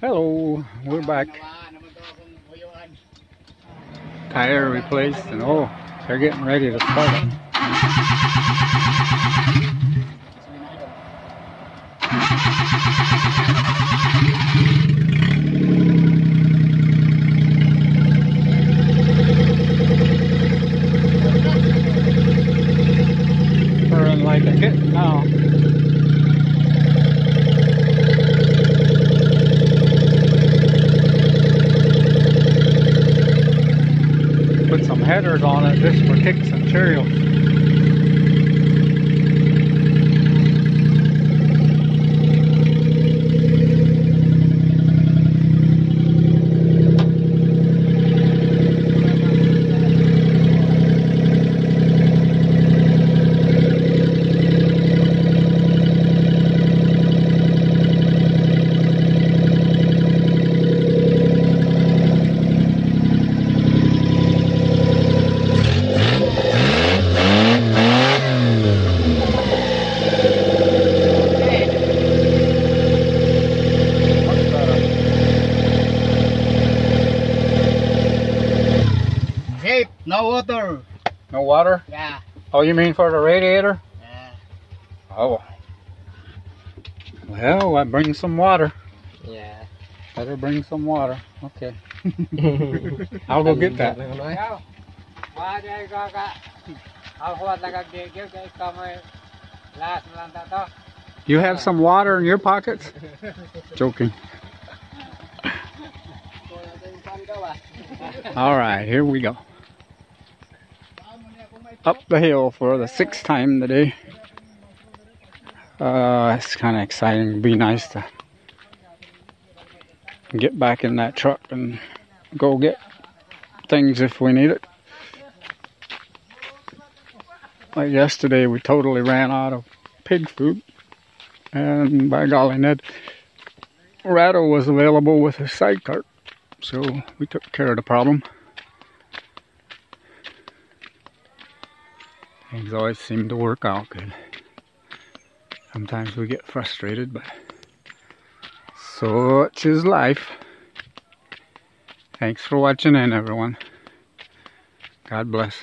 Hello, we're back. Tire replaced, and oh, they're getting ready to start it. Purring like a kitten now. Put some headers on it just for kicks and cereals. No water. No water? Yeah. Oh, you mean for the radiator? Yeah. Oh. Well, I bring some water. Yeah. Better bring some water. Okay. I'll go get that. You have some water in your pockets? Joking. All right, here we go. Up the hill for the 6th time today. It's kind of exciting. It'd be nice to get back in that truck and go get things if we need it. Like yesterday, we totally ran out of pig food. And by golly, Ned, Ratto was available with his side cart. So we took care of the problem. Things always seem to work out good. Sometimes we get frustrated, but such is life. Thanks for watching in, everyone. God bless.